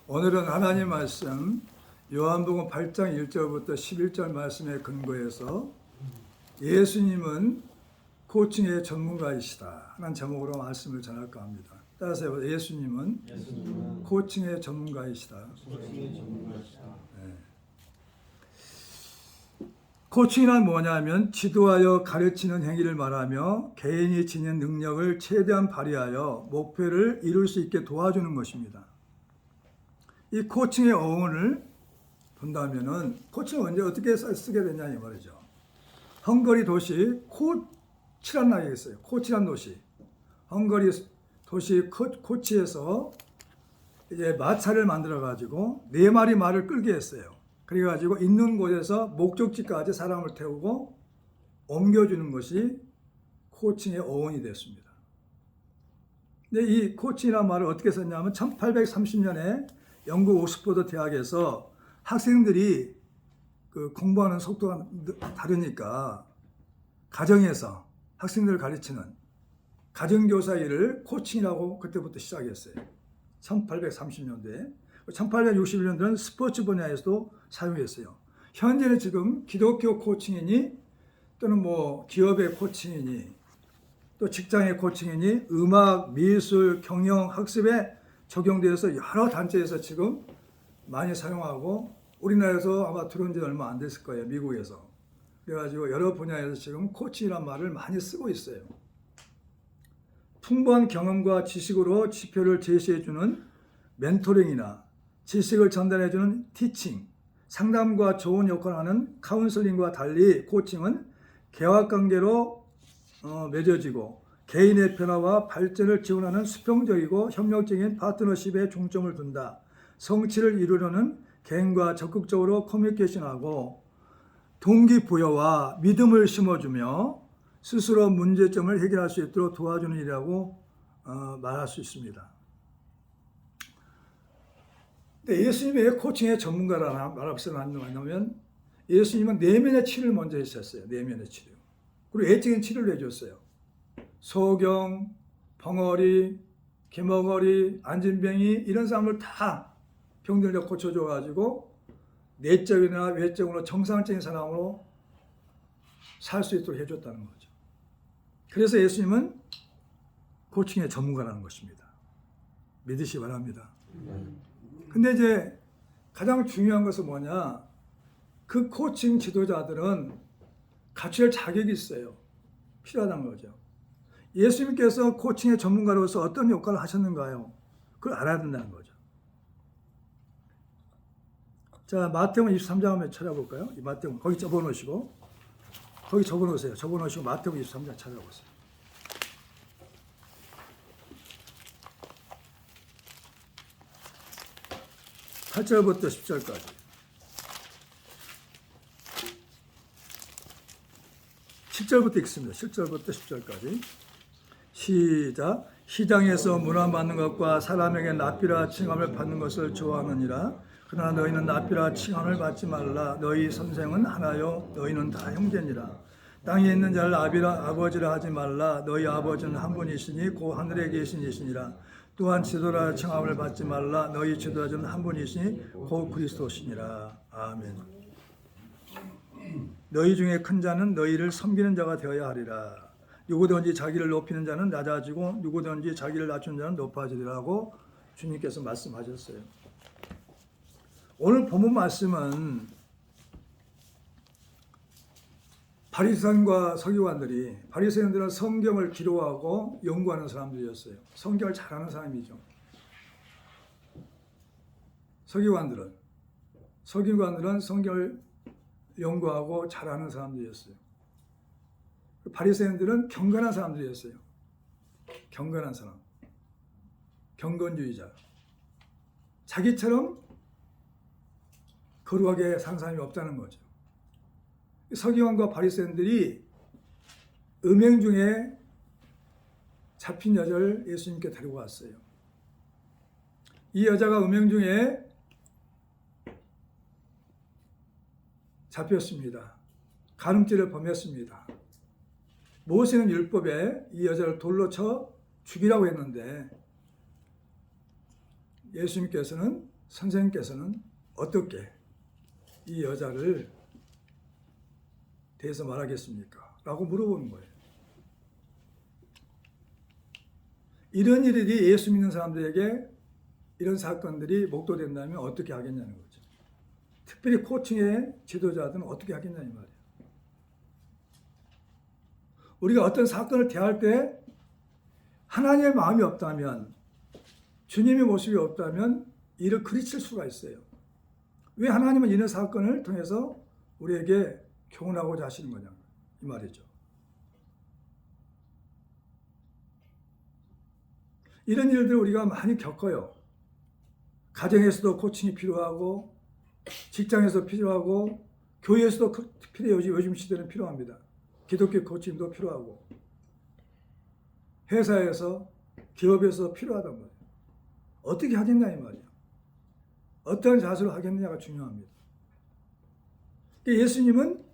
오늘은 하나님 말씀 요한복음 8장 1절부터 11절 말씀에 근거해서 예수님은 코칭의 전문가이시다 하는 제목으로 말씀을 전할까 합니다. 따라서 예수님은 코칭의 전문가이시다. 네. 코칭이란 뭐냐면 지도하여 가르치는 행위를 말하며 개인이 지닌 능력을 최대한 발휘하여 목표를 이룰 수 있게 도와주는 것입니다. 이 코칭의 어원을 본다면은 코칭을 언제 어떻게 쓰게 되냐 이 말이죠. 헝가리 도시 코치란 나라가 있어요. 코치란 도시. 헝가리 도시 코치에서 이제 마차를 만들어 가지고 4마리 말을 끌게 했어요. 그래 가지고 있는 곳에서 목적지까지 사람을 태우고 옮겨주는 것이 코칭의 어원이 됐습니다. 근데 이 코칭이라는 말을 어떻게 썼냐면 1830년에 영국 옥스퍼드 대학에서 학생들이 그 공부하는 속도가 다르니까 가정에서 학생들을 가르치는 가정교사 일을 코칭이라고 그때부터 시작했어요. 1830년대에. 1861년도는 스포츠 분야에서도 사용했어요. 현재는 지금 기독교 코칭이니 또는 뭐 기업의 코칭이니 또 직장의 코칭이니 음악, 미술, 경영, 학습에 적용되어서 여러 단체에서 지금 많이 사용하고 우리나라에서 아마 들어온 지 얼마 안 됐을 거예요. 미국에서. 그래가지고 여러 분야에서 지금 코칭이란 말을 많이 쓰고 있어요. 풍부한 경험과 지식으로 지표를 제시해주는 멘토링이나 지식을 전달해주는 티칭, 상담과 조언 역할을 하는 카운슬링과 달리 코칭은 개화관계로 맺어지고 개인의 변화와 발전을 지원하는 수평적이고 협력적인 파트너십에 중점을 둔다. 성취를 이루려는 개인과 적극적으로 커뮤니케이션하고 동기부여와 믿음을 심어주며 스스로 문제점을 해결할 수 있도록 도와주는 일이라고 말할 수 있습니다. 근데 예수님이 왜 코칭의 전문가라나 말합시다 하냐면 예수님은 내면의 치료를 먼저 했었어요. 내면의 치료. 그리고 외적인 치료를 해줬어요. 소경, 벙어리, 개머거리, 안진뱅이 이런 사람을 다 병들을 고쳐줘가지고 내적이나 외적으로 정상적인 사람으로 살 수 있도록 해줬다는 거죠. 그래서 예수님은 코칭의 전문가라는 것입니다. 믿으시 바랍니다. 근데 이제 가장 중요한 것은 뭐냐? 그 코칭 지도자들은 갖춰야 할 자격이 있어요. 필요하다는 거죠. 예수님께서 코칭의 전문가로서 어떤 역할을 하셨는가요? 그걸 알아야 된다는 거죠. 자, 마태복음 23장 한번 찾아볼까요? 이 마태복음 거기 적어놓으시고 거기 적어놓으세요. 적어놓으시고 마태복음 23장 찾아보세요. 8절부터 10절까지. 7절부터 읽습니다. 7절부터 10절까지. 시작. 시장에서 문안받는 것과 사람에게 납비라 칭함을 받는 것을 좋아하느니라. 그러나 너희는 납비라 칭함을 받지 말라. 너희 선생은 하나요 너희는 다 형제니라. 땅에 있는 자를 아버지라 하지 말라. 너희 아버지는 한 분이시니 곧 하늘에 계신 이시니라. 또한 지도라 칭함을 받지 말라. 너희 지도자는 한 분이시니 곧 그리스도시니라. 아멘. 너희 중에 큰 자는 너희를 섬기는 자가 되어야 하리라. 누구든지 자기를 높이는 자는 낮아지고 누구든지 자기를 낮추는 자는 높아지리라고 주님께서 말씀하셨어요. 오늘 본문 말씀은 바리새인과 서기관들이 바리새인들은 성경을 기록하고 연구하는 사람들이었어요. 성경을 잘하는 사람이죠. 서기관들은 성경을 연구하고 잘하는 사람들이었어요. 바리새인들은 경건한 사람들이었어요. 경건한 사람. 경건주의자. 자기처럼 거룩하게 사는 사람이 없다는 거죠. 서기관과 바리새인들이 음행 중에 잡힌 여자를 예수님께 데리고 왔어요. 이 여자가 음행 중에 잡혔습니다. 간음죄를 범했습니다. 모세는 율법에 이 여자를 돌로 쳐 죽이라고 했는데 예수님께서는 선생님께서는 어떻게 이 여자를 대해서 말하겠습니까? 라고 물어보는 거예요. 이런 일이 예수 믿는 사람들에게 이런 사건들이 목도된다면 어떻게 하겠냐는 거죠. 특별히 코칭의 지도자들은 어떻게 하겠냐는 말이에요. 우리가 어떤 사건을 대할 때 하나님의 마음이 없다면, 주님의 모습이 없다면 이를 그르칠 수가 있어요. 왜 하나님은 이런 사건을 통해서 우리에게 교훈하고자 하시는 거냐, 이 말이죠. 이런 일들을 우리가 많이 겪어요. 가정에서도 코칭이 필요하고, 직장에서 필요하고, 교회에서도 필요해요. 요즘 시대는 필요합니다. 기독교 코칭도 필요하고, 회사에서, 기업에서 필요하단 말이에요. 어떻게 하겠냐 이 말이에요. 어떤 자세로 하겠느냐가 중요합니다. 예수님은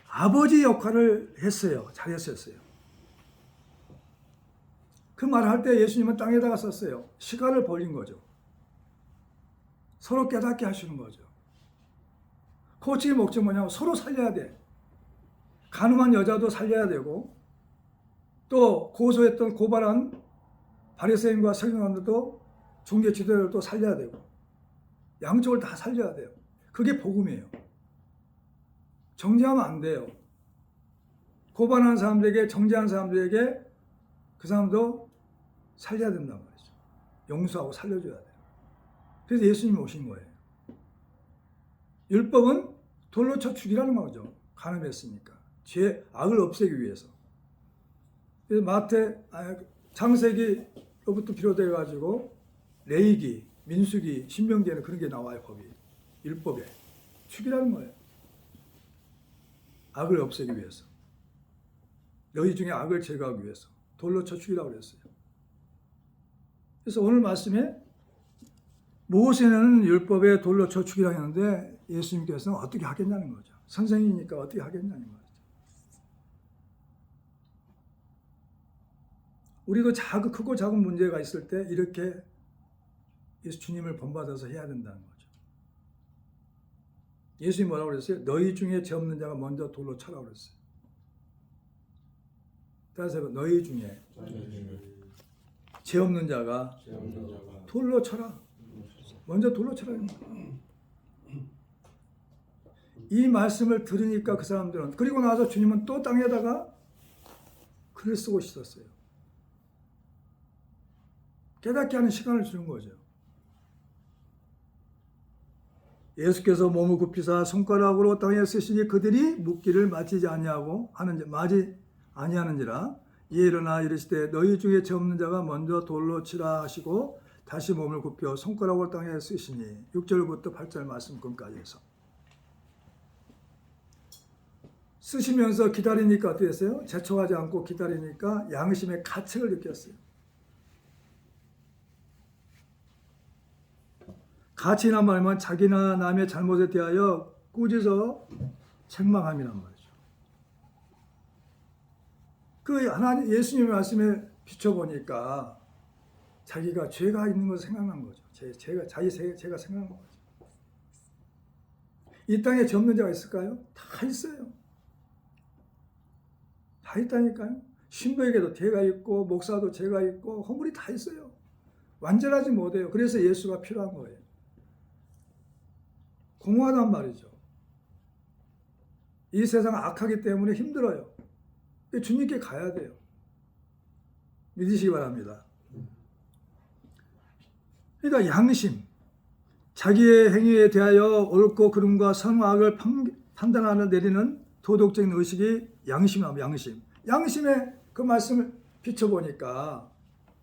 아버지 역할을 했어요. 잘했었어요. 그 말을 할 때 예수님은 땅에다가 썼어요. 시간을 벌린 거죠. 서로 깨닫게 하시는 거죠. 코칭의 목적은 뭐냐면 서로 살려야 돼. 가늠한 여자도 살려야 되고, 또 고소했던 고발한 바리새인과 서기관들도 종교 지도자들도 살려야 되고, 양쪽을 다 살려야 돼요. 그게 복음이에요. 정죄하면 안 돼요. 고발하는 사람들에게, 정죄한 사람들에게 그 사람도 살려야 된단 말이죠. 용서하고 살려줘야 돼요. 그래서 예수님이 오신 거예요. 율법은 돌로 쳐 죽이라는 거죠. 간음했으니까. 죄, 악을 없애기 위해서. 그래서 창세기로부터 비롯되어 가지고 레위기, 민수기, 신명기에는 그런 게 나와요. 법이. 율법에. 죽이라는 거예요. 악을 없애기 위해서. 너희 중에 악을 제거하기 위해서. 돌로 쳐 죽이라고 그랬어요. 그래서 오늘 말씀에 모세는 율법에 돌로 쳐 죽이라고 했는데 예수님께서는 어떻게 하겠냐는 거죠. 선생님이니까 어떻게 하겠냐는 거죠. 우리도 크고 작은 문제가 있을 때 이렇게 예수 주님을 본받아서 해야 된다는 거죠. 예수님이 뭐라고 그랬어요? 너희 중에 죄 없는 자가 먼저 돌로 쳐라고 그랬어요. 따라서 너희 중에 죄 없는 자가 돌로 쳐라. 먼저 돌로 쳐라. 이 말씀을 들으니까 그 사람들은, 그리고 나서 주님은 또 땅에다가 글을 쓰고 있었어요. 깨닫게 하는 시간을 주는 거죠. 예수께서 몸을 굽히사 손가락으로 땅에 쓰시니 그들이 묻기를 마치지 아니하는지라. 이에 일어나 이르시되 너희 중에 죄 없는 자가 먼저 돌로 치라 하시고 다시 몸을 굽혀 손가락으로 땅에 쓰시니 6절부터 8절 말씀권까지 해서 쓰시면서 기다리니까 어떻게 했어요? 재촉하지 않고 기다리니까 양심의 가책을 느꼈어요. 가치란 말이면 자기나 남의 잘못에 대하여 꾸짖어 책망함이란 말이죠. 그 하나님 예수님의 말씀에 비춰보니까 자기가 죄가 있는 것을 생각난 거죠. 제가 생각난 거죠. 이 땅에 죄 없는 자가 있을까요? 다 있어요. 다 있다니까요. 신부에게도 죄가 있고 목사도 죄가 있고 허물이 다 있어요. 완전하지 못해요. 그래서 예수가 필요한 거예요. 공허하단 말이죠. 이 세상은 악하기 때문에 힘들어요. 주님께 가야 돼요. 믿으시기 바랍니다. 그러니까 양심, 자기의 행위에 대하여 옳고 그름과 선악을 판단하는 내리는 도덕적인 의식이 양심이랍니다. 양심의 그 말씀을 비춰보니까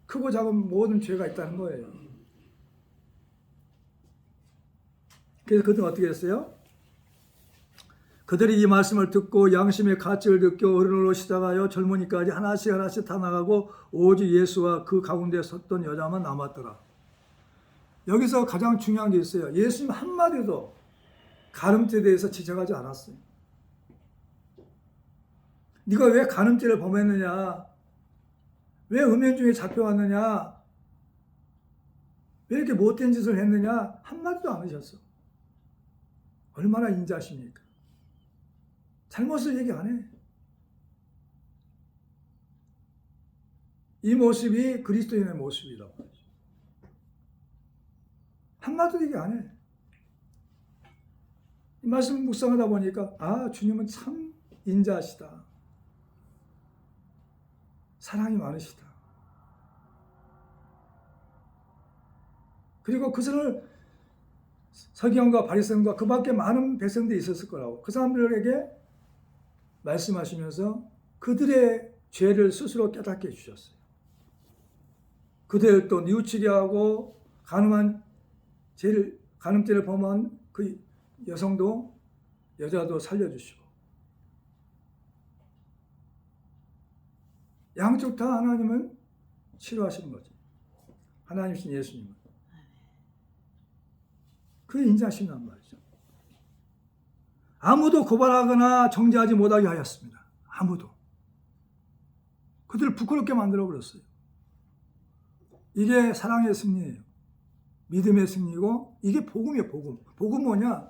크고 작은 모든 죄가 있다는 거예요. 그래서 그들은 어떻게 했어요? 그들이 이 말씀을 듣고 양심의 가책을 느껴 어른으로 시작하여 젊은이까지 하나씩 다 나가고 오직 예수와 그 가운데 섰던 여자만 남았더라. 여기서 가장 중요한 게 있어요. 예수님 한마디도 간음죄에 대해서 지적하지 않았어요. 네가 왜 간음죄를 범했느냐? 왜 음행 중에 잡혀왔느냐? 왜 이렇게 못된 짓을 했느냐? 한마디도 안 하셨어. 얼마나 인자십니까? 잘못을 얘기 안 해. 이 모습이 그리스도인의 모습이라고 하죠. 한마디도 얘기 안 해. 이 말씀 묵상하다 보니까 주님은 참 인자하시다. 사랑이 많으시다. 그리고 그 사람을 서기관과 바리새인과 그 밖에 많은 백성들이 있었을 거라고 그 사람들에게 말씀하시면서 그들의 죄를 스스로 깨닫게 해주셨어요. 그들을 또 뉘우치게 하고 간음죄를 범한 그 여성도 여자도 살려주시고 양쪽 다 하나님은 치료하시는 거죠. 하나님이신 예수님은. 그 인자하시단 말이죠. 아무도 고발하거나 정죄하지 못하게 하였습니다. 아무도. 그들을 부끄럽게 만들어 버렸어요. 이게 사랑의 승리예요. 믿음의 승리고 이게 복음이에요. 복음. 복음 뭐냐?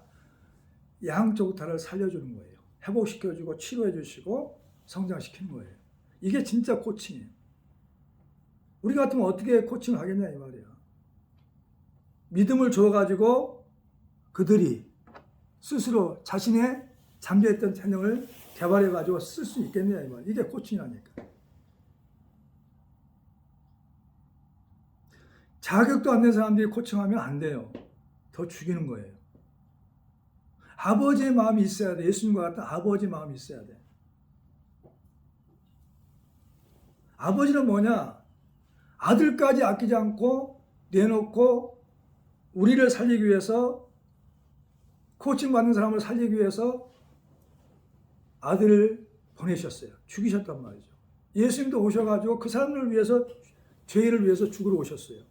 양쪽 다를 살려주는 거예요. 회복시켜주고 치료해주시고 성장시키는 거예요. 이게 진짜 코칭이에요. 우리 같으면 어떻게 코칭을 하겠냐 이 말이야. 믿음을 줘가지고 그들이 스스로 자신의 잠재했던 재능을 개발해가지고 쓸 수 있겠냐 이 말이야. 이게 코칭이라니까. 자격도 안 된 사람들이 코칭하면 안 돼요. 더 죽이는 거예요. 아버지의 마음이 있어야 돼. 예수님과 같은 아버지의 마음이 있어야 돼. 아버지는 뭐냐? 아들까지 아끼지 않고 내놓고 우리를 살리기 위해서 코칭받는 사람을 살리기 위해서 아들을 보내셨어요. 죽이셨단 말이죠. 예수님도 오셔가지고 그 사람을 위해서 죄를 위해서 죽으러 오셨어요.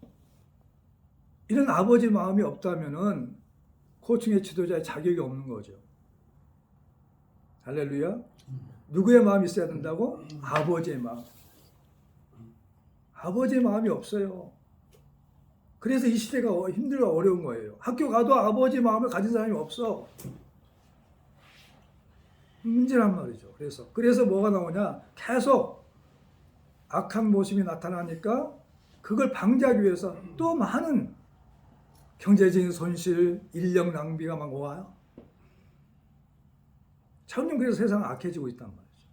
이런 아버지 마음이 없다면은 코칭의 지도자의 자격이 없는 거죠. 할렐루야. 누구의 마음이 있어야 된다고? 아버지의 마음. 아버지의 마음이 없어요. 그래서 이 시대가 힘들고 어려운 거예요. 학교 가도 아버지 마음을 가진 사람이 없어. 문제란 말이죠. 그래서 뭐가 나오냐? 계속 악한 모습이 나타나니까 그걸 방지하기 위해서 또 많은 경제적인 손실, 인력 낭비가 막 와요. 점점 그래서 세상은 악해지고 있단 말이죠.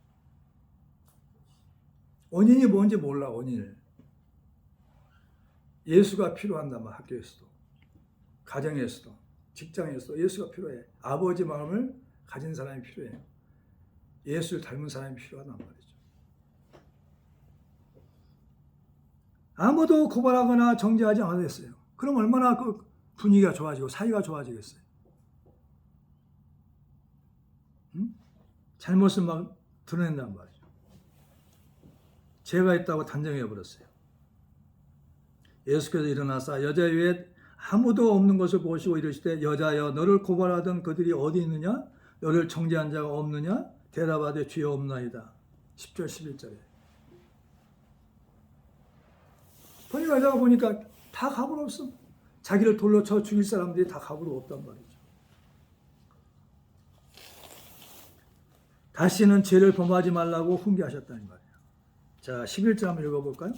원인이 뭔지 몰라, 원인을. 예수가 필요한단 말, 학교에서도, 가정에서도, 직장에서도 예수가 필요해. 아버지 마음을 가진 사람이 필요해. 예수를 닮은 사람이 필요하단 말이죠. 아무도 고발하거나 정죄하지 않았어요. 그럼 얼마나 그 분위기가 좋아지고 사이가 좋아지겠어요. 잘못을 막 드러낸단 말이죠. 죄가 있다고 단정해버렸어요. 예수께서 일어나사 여자 외에 아무도 없는 것을 보시고 이르시되 여자여 너를 고발하던 그들이 어디 있느냐? 너를 정죄한 자가 없느냐? 대답하되 주여 없나이다. 10절 11절에 보니까 여자가 보니까 다 갑을 없어. 자기를 돌로 쳐 죽일 사람들이 다 갑으로 없단 말이죠. 다시는 죄를 범하지 말라고 훈계하셨다는 말이에요. 자, 11절 한번 읽어볼까요?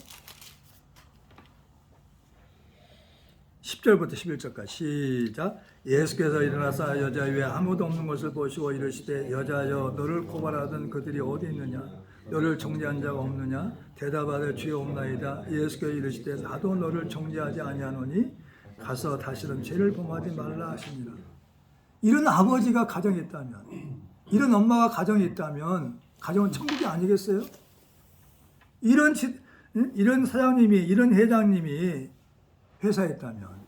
10절부터 11절까지 시작. 예수께서 일어나사 여자 위에 아무도 없는 것을 보시고 이르시되 여자여 너를 고발하던 그들이 어디 있느냐? 너를 정죄한 자가 없느냐? 대답하되 주여 없나이다. 예수께서 이르시되 나도 너를 정죄하지 아니하노니 가서 다시는 죄를 범하지 말라 하시니라. 이런 아버지가 가정에 있다면, 이런 엄마가 가정에 있다면 가정은 천국이 아니겠어요? 이런 사장님이, 이런 회장님이 회사에 있다면,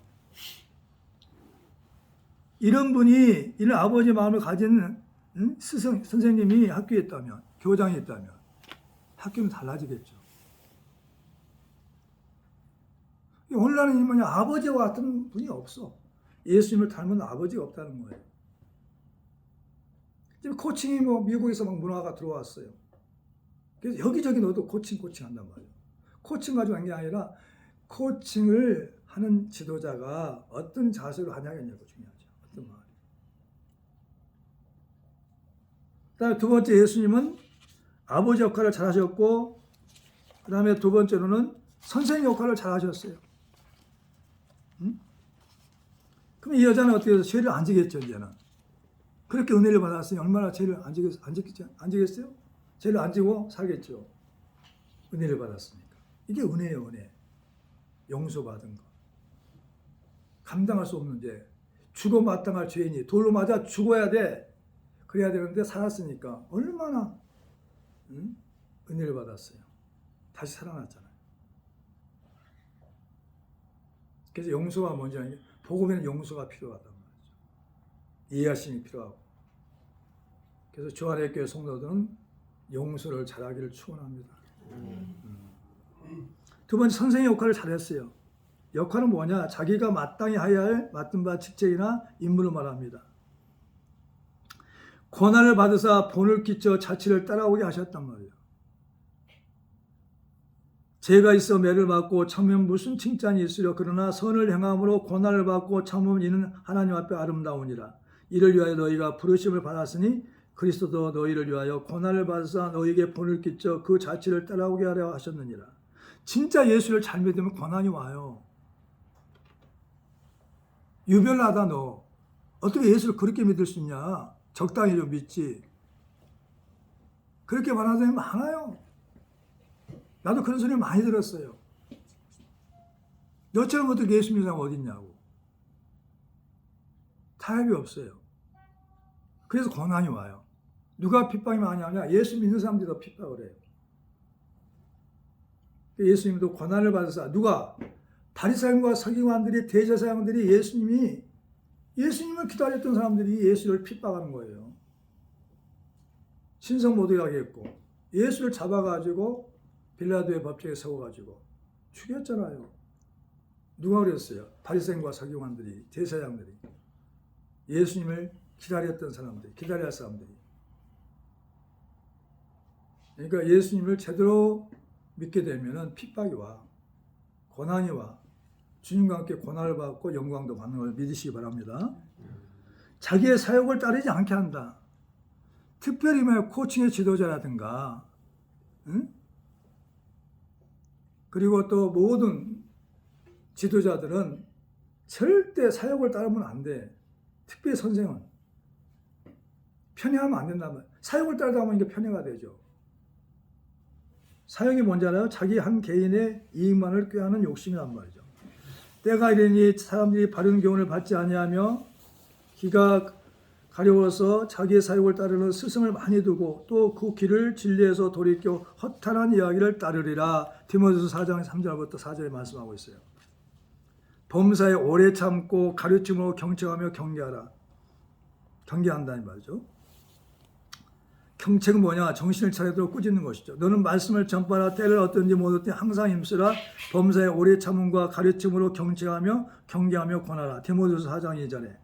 이런 분이, 이런 아버지 마음을 가진 선생님이 학교에 있다면, 교장에 있다면 학교는 달라지겠죠. 오늘날은 이 뭐냐, 아버지와 같은 분이 없어. 예수님을 닮은 아버지가 없다는 거예요. 지금 코칭이 미국에서 막 문화가 들어왔어요. 그래서 여기저기 너도 코칭 한단 말이에요. 코칭 가지고 한 게 아니라 코칭을 하는 지도자가 어떤 자세로 하냐겠냐고 중요하죠. 어떤 마음이. 그다음에 두 번째, 예수님은 아버지 역할을 잘하셨고, 그 다음에 두 번째로는 선생님 역할을 잘하셨어요. 응? 그럼 이 여자는 어떻게 해서 죄를 안 지겠죠, 이제는. 그렇게 은혜를 받았으니 얼마나 죄를 안 지겠어요? 죄를 안 지고 살겠죠. 은혜를 받았으니까. 이게 은혜예요, 은혜. 용서받은 거. 감당할 수 없는 죄. 죽어 마땅할 죄인이 돌로 맞아 죽어야 돼. 그래야 되는데 살았으니까 얼마나 은혜를 받았어요. 다시 살아났잖아요. 그래서 용서가 뭔지 아니에요? 복음에는 용서가 필요하단 말이죠. 이해하심이 필요하고. 그래서 주안의 교회 성도들은 용서를 잘하기를 축원합니다. 두 번째, 선생의 역할을 잘했어요. 역할은 뭐냐? 자기가 마땅히 해야 할 맡은 바 직책이나 임무를 말합니다. 고난을 받으사 본을 끼쳐 자취를 따라오게 하셨단 말이에요. 죄가 있어 매를 받고 참으면 무슨 칭찬이 있으려. 그러나 선을 행함으로 고난을 받고 참으면 이는 하나님 앞에 아름다우니라. 이를 위하여 너희가 부르심을 받았으니 그리스도도 너희를 위하여 고난을 받으사 너희에게 본을 끼쳐 그 자취를 따라오게 하려 하셨느니라. 진짜 예수를 잘 믿으면 고난이 와요. 유별나다 너. 어떻게 예수를 그렇게 믿을 수 있냐? 적당히 좀 믿지. 그렇게 말하는 사람이 많아요. 나도 그런 소리 많이 들었어요. 너처럼 어떻게 예수 믿는 사람 어디 있냐고. 타협이 없어요. 그래서 고난이 와요. 누가 핍박이 많이 하냐? 예수 믿는 사람들이 더 핍박을 해요. 예수님도 고난을 받으사 누가? 바리새인과 서기관들이, 대제사장들이 예수님을 기다렸던 사람들이 예수를 핍박하는 거예요. 신성 모독하게 했고 예수를 잡아가지고 빌라도의 법정에 세워가지고 죽였잖아요. 누가 그랬어요? 바리새인과 서기관들이, 제사장들이. 예수님을 기다렸던 사람들이, 기다려야 할 사람들이. 그러니까 예수님을 제대로 믿게 되면은 핍박이 와, 고난이 와. 주님과 함께 고난을 받고 영광도 받는 걸 믿으시기 바랍니다. 자기의 사역을 따르지 않게 한다. 특별히 코칭의 지도자라든가, 응? 그리고 또 모든 지도자들은 절대 사역을 따르면 안 돼. 특별히 선생은 편애하면 안 된단 말이야. 사역을 따르다 보면 이게 편애가 되죠. 사역이 뭔지 알아요? 자기 한 개인의 이익만을 꾀하는 욕심이란 말이죠. 때가 이르니 사람들이 바른 교훈을 받지 아니하며 귀가 가려워서 자기의 사역을 따르는 스승을 많이 두고 또 그 길을 진리에서 돌이켜 허탄한 이야기를 따르리라. 디모데후서 4장 3절부터 4절에 말씀하고 있어요. 범사에 오래 참고 가르침으로 경책하며 경계하라. 경계한다는 말이죠. 경책은 뭐냐? 정신을 차리도록 꾸짖는 것이죠. 너는 말씀을 전파하라. 때를 어떤지 모르되 항상 힘쓰라. 범사에 오래 참음과 가르침으로 경책하며 경계하며 권하라. 디모데후서 4장 2절에.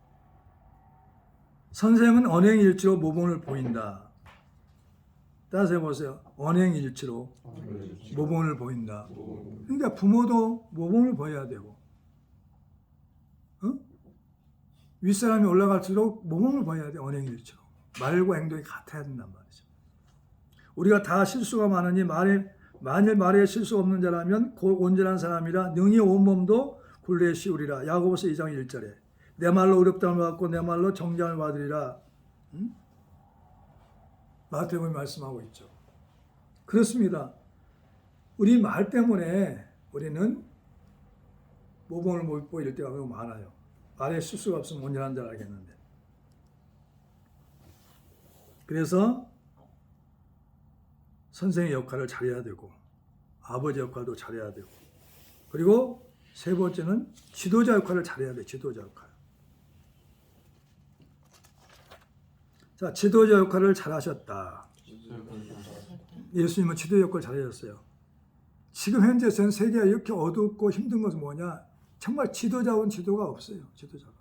선생은 언행일치로 모범을 보인다. 따라서 해보세요. 언행일치로 모범을 보인다. 그러니까 부모도 모범을 보여야 되고, 윗사람이 올라갈수록 모범을 보여야 돼. 언행일치로. 말과 행동이 같아야 된단 말이죠. 우리가 다 실수가 많으니 만일 말에 실수가 없는 자라면 곧 온전한 사람이라 능히 온몸도 굴레에 씌우리라. 야고보서 2장 1절에. 내 말로 어렵다함을 받고 내 말로 정죄함을 받으리라. 마태복음이 말씀하고 있죠. 그렇습니다. 우리 말 때문에 우리는 모범을 못 보일 때가 너무 많아요. 말에 실수가 없으면 온전한 줄 알겠는데. 그래서 선생의 역할을 잘해야 되고 아버지 역할도 잘해야 되고, 그리고 세 번째는 지도자 역할을 잘해야 돼. 지도자 역할. 자, 지도자 역할을 잘하셨다. 예수님은 지도자 역할을 잘하셨어요. 지금 현재 전 세계가 이렇게 어둡고 힘든 것은 뭐냐? 정말 지도자ውን 지도가 없어요. 지도자가.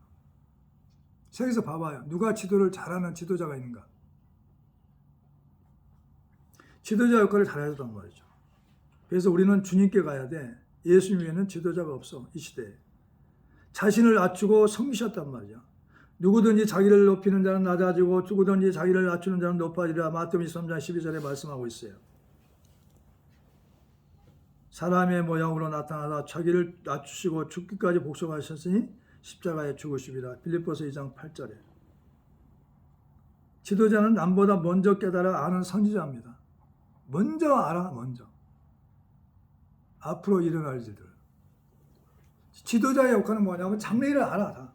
세계에서 봐봐요. 누가 지도를 잘하는 지도자가 있는가? 지도자 역할을 잘하셨단 말이죠. 그래서 우리는 주님께 가야 돼. 예수님 외에는 지도자가 없어. 이 시대에. 자신을 낮추고 섬기셨단 말이죠. 누구든지 자기를 높이는 자는 낮아지고 누구든지 자기를 낮추는 자는 높아지리라. 마태복음 23장 12절에 말씀하고 있어요. 사람의 모양으로 나타나다 자기를 낮추시고 죽기까지 복종하셨으니 십자가에 죽으시리라. 빌립보서 2장 8절에. 지도자는 남보다 먼저 깨달아 아는 선지자입니다. 먼저 알아, 먼저. 앞으로 일어날 일들. 지도자의 역할은 뭐냐면 장래를 알아. 다.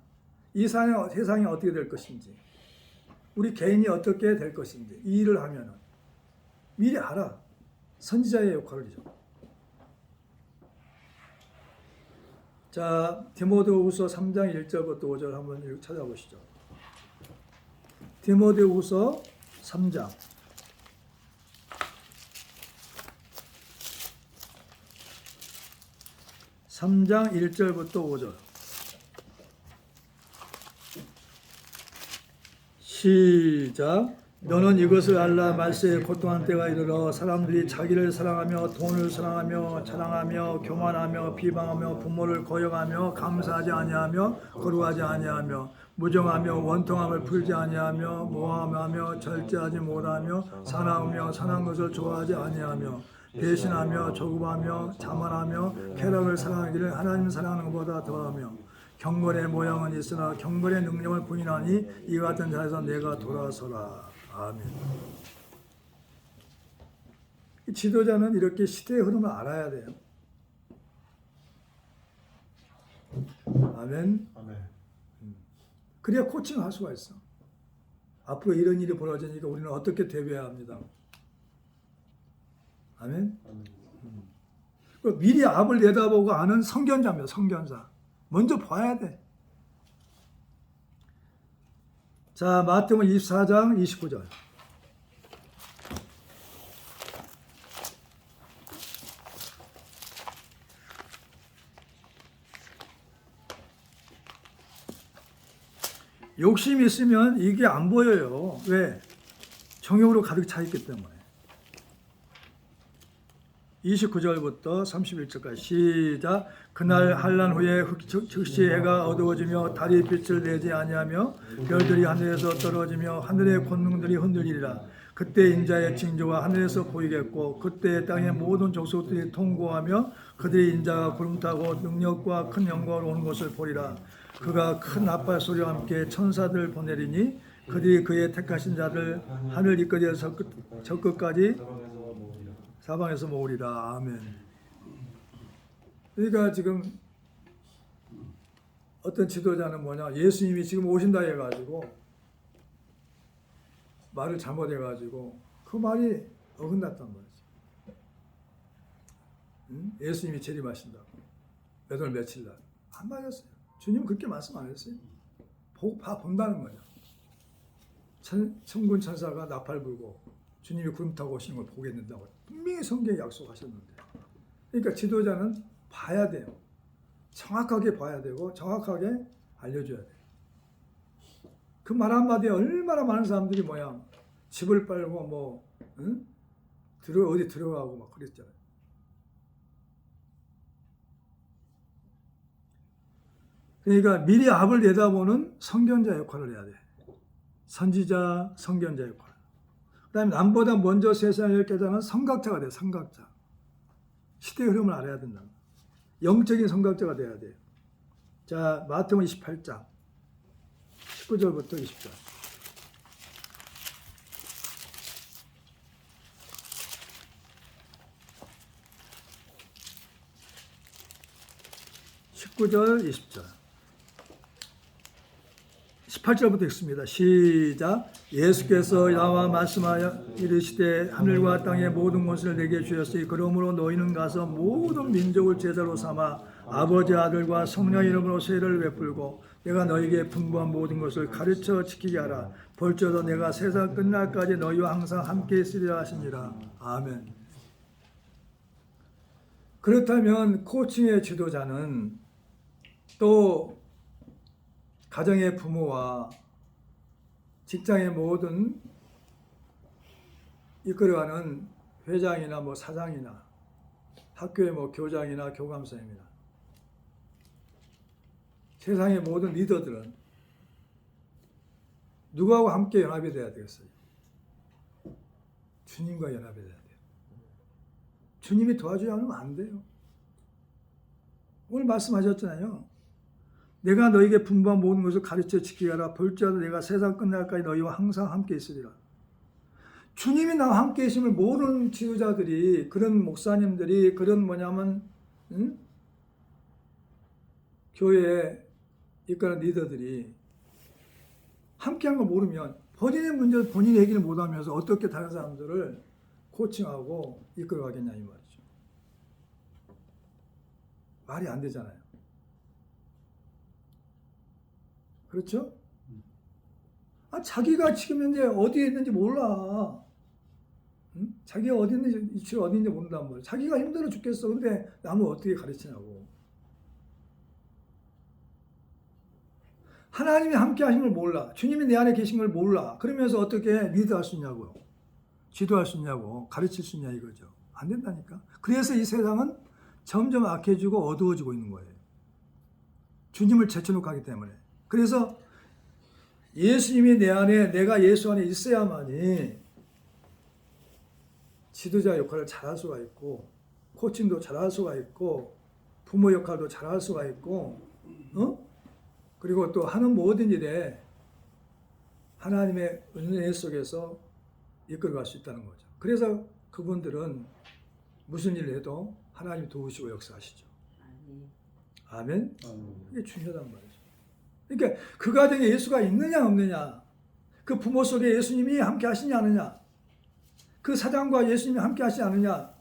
이 세상이 어떻게 될 것인지, 우리 개인이 어떻게 될 것인지, 이 일을 하면은 미리 알아. 선지자의 역할이죠. 자, 디모데후서 3장 1절부터 5절 한번 찾아보시죠. 디모데후서 3장 1절부터 5절. 시작. 너는 이것을 알라. 말세에 고통한 때가 이르러 사람들이 자기를 사랑하며 돈을 사랑하며 자랑하며 교만하며 비방하며 부모를 거역하며 감사하지 아니하며 거룩하지 아니하며 무정하며 원통함을 풀지 아니하며 모함하며 절제하지 못하며 사나우며 선한 것을 좋아하지 아니하며 배신하며 조급하며 자만하며 쾌락을 사랑하기를 하나님 사랑하는 것보다 더하며 경건의 모양은 있으나 경건의 능력을 부인하니 이 같은 자에서 내가 돌아서라. 아멘. 지도자는 이렇게 시대의 흐름을 알아야 돼요. 아멘. 그래야 코칭할 수가 있어. 앞으로 이런 일이 벌어지니까 우리는 어떻게 대비해야 합니다. 아멘. 미리 앞을 내다보고 아는 선견자입니다. 선견자. 먼저 봐야 돼. 자, 마태복음 24장 29절. 욕심이 있으면 이게 안 보여요. 왜? 정욕으로 가득 차 있기 때문에. 29절부터 31절까지 시작. 그날 한란 후에 즉시 해가 어두워지며 달이 빛을 내지 아니하며 별들이 하늘에서 떨어지며 하늘의 권능들이 흔들리리라. 그때 인자의 징조가 하늘에서 보이겠고 그때 땅의 모든 족속들이 통고하며 그들의 인자가 구름 타고 능력과 큰 영광을 오는 것을 보리라. 그가 큰 나팔 소리와 함께 천사들 보내리니 그들이 그의 택하신 자들 하늘 이끌어서 저 끝까지 사방에서 모으리라. 아멘. 그러니까 지금 어떤 지도자는 뭐냐, 예수님이 지금 오신다 해가지고 말을 잘못해가지고 그 말이 어긋났단 말이죠. 응? 예수님이 재림하신다고 몇 월 며칠 날 안 맞았어요. 주님은 그렇게 말씀 안 했어요. 본다는 거예요. 천군 천사가 나팔 불고 주님이 구름 타고 오시는 걸 보겠는다고 분명히 성경에 약속하셨는데, 그러니까 지도자는 봐야 돼요. 정확하게 봐야 되고 정확하게 알려줘야 돼요. 그 말 한마디에 얼마나 많은 사람들이 뭐야 집을 빨고 뭐 응? 어디 들어가고 막 그랬잖아요. 그러니까 미리 앞을 내다보는 선견자 역할을 해야 돼. 선지자, 선견자 역할. 그 다음에 남보다 먼저 세상을 깨닫는 선각자가 돼요. 선각자. 시대의 흐름을 알아야 된다. 영적인 선각자가 돼야 돼요. 자, 마태복음 28장 19절부터 20절. (19절) (20절) 18절부터 읽습니다. 시작. 예수께서 나와 말씀하여 이르시되 하늘과 땅의 모든 것을 내게 주셨으니 그러므로 너희는 가서 모든 민족을 제자로 삼아 아버지 아들과 성령 이름으로 세례를 베풀고 내가 너희에게 분부한 모든 것을 가르쳐 지키게 하라. 볼지어다 내가 세상 끝날까지 너희와 항상 함께 있으리라 하시니라. 아멘. 그렇다면 코칭의 지도자는 또 가정의 부모와 직장의 모든 이끌어가는 회장이나 뭐 사장이나 학교의 뭐 교장이나 교감선생님이나 세상의 모든 리더들은 누구하고 함께 연합이 돼야 되겠어요? 주님과 연합이 돼야 돼요. 주님이 도와주지 않으면 안 돼요. 오늘 말씀하셨잖아요. 내가 너에게 분부한 모든 것을 가르쳐 지키게 하라. 볼지라도 내가 세상 끝날까지 너희와 항상 함께 있으리라. 주님이 나와 함께 계심을 모르는 지도자들이, 그런 목사님들이, 그런 교회에 이끄는 리더들이 함께한 걸 모르면 본인의 문제를 본인이 해결을 못하면서 어떻게 다른 사람들을 코칭하고 이끌어가겠냐 이 말이죠. 말이 안 되잖아요. 그렇죠? 자기가 지금 현재 어디에 있는지 몰라. 응? 자기가 어디 있는지, 위치가 어디 있는지 모른단 말이야. 자기가 힘들어 죽겠어. 근데 남을 어떻게 가르치냐고. 하나님이 함께 하신 걸 몰라. 주님이 내 안에 계신 걸 몰라. 그러면서 어떻게 리드할 수 있냐고요. 지도할 수 있냐고. 가르칠 수 있냐 이거죠. 안 된다니까. 그래서 이 세상은 점점 악해지고 어두워지고 있는 거예요. 주님을 제쳐놓고 하기 때문에. 그래서 예수님이 내 안에, 내가 예수 안에 있어야만이 지도자 역할을 잘할 수가 있고, 코칭도 잘할 수가 있고, 부모 역할도 잘할 수가 있고, 그리고 또 하는 모든 일에 하나님의 은혜 속에서 이끌어갈 수 있다는 거죠. 그래서 그분들은 무슨 일을 해도 하나님 도우시고 역사하시죠. 아멘? 이게 중요하단 말이죠. 그러니까 그 가정에 예수가 있느냐 없느냐, 그 부모 속에 예수님이 함께 하시냐 않느냐, 그 사장과 예수님이 함께 하시지 않느냐,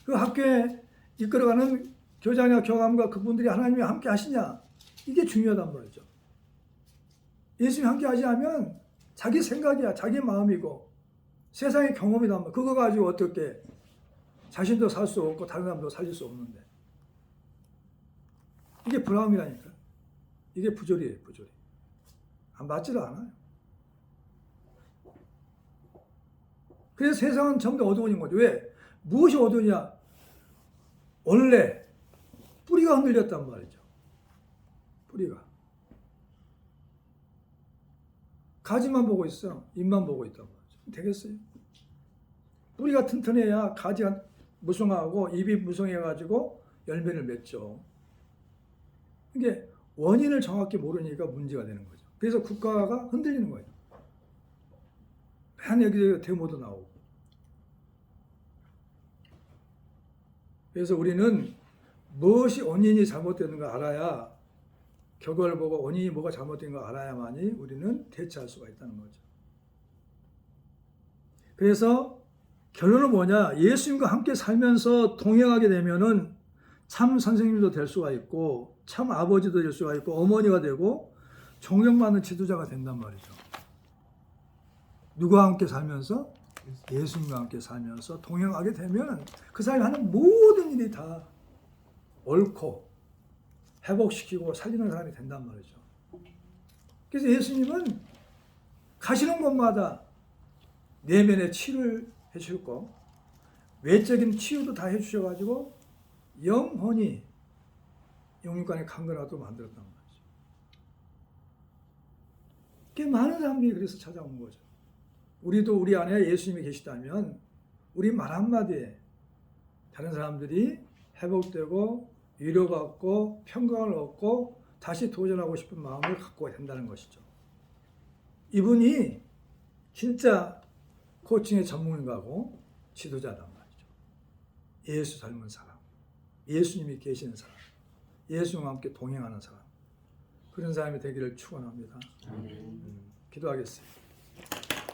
그 학교에 이끌어가는 교장이나 교감과 그분들이 하나님이 함께 하시냐, 이게 중요하단 말이죠. 예수님이 함께 하지 않으면 자기 생각이야, 자기 마음이고 세상의 경험이단 말이야. 그거 가지고 어떻게 자신도 살 수 없고 다른 사람도 살릴 수 없는데, 이게 불화음이라니까. 이게 부조리예요, 부조리. 안 맞지도 않아요. 그래서 세상은 전부 어두워진 거죠. 왜? 무엇이 어두우냐? 원래 뿌리가 흔들렸단 말이죠. 뿌리가. 가지만 보고 있어. 잎만 보고 있단 말이죠. 되겠어요? 뿌리가 튼튼해야 가지가 무성하고 잎이 무성해가지고 열매를 맺죠. 이게 원인을 정확히 모르니까 문제가 되는 거죠. 그래서 국가가 흔들리는 거예요. 한 여기저기 데모도 나오고. 그래서 우리는 무엇이 원인이 잘못되는가 알아야, 결과를 보고 원인이 뭐가 잘못된 거 알아야만이 우리는 대처할 수가 있다는 거죠. 그래서 결론은 뭐냐? 예수님과 함께 살면서 동행하게 되면은 참 선생님도 될 수가 있고, 참 아버지도 될 수가 있고, 어머니가 되고, 존경받는 지도자가 된단 말이죠. 누구와 함께 살면서? 예수님과 함께 살면서 동행하게 되면 그 사람이 하는 모든 일이 다 옳고 회복시키고 살리는 사람이 된단 말이죠. 그래서 예수님은 가시는 곳마다 내면의 치유를 해주셨고, 외적인 치유도 다 해주셔가지고 영혼이 영육간의 강건하도 만들었단 말이죠. 꽤 많은 사람들이 그래서 찾아온 거죠. 우리도 우리 안에 예수님이 계시다면 우리 말 한마디에 다른 사람들이 회복되고 위로받고 평강을 얻고 다시 도전하고 싶은 마음을 갖고 된다는 것이죠. 이분이 진짜 코칭의 전문가고 지도자란 말이죠. 예수 닮은 사람, 예수님이 계시는 사람, 예수님과 함께 동행하는 사람, 그런 사람이 되기를 축원합니다. 기도하겠습니다.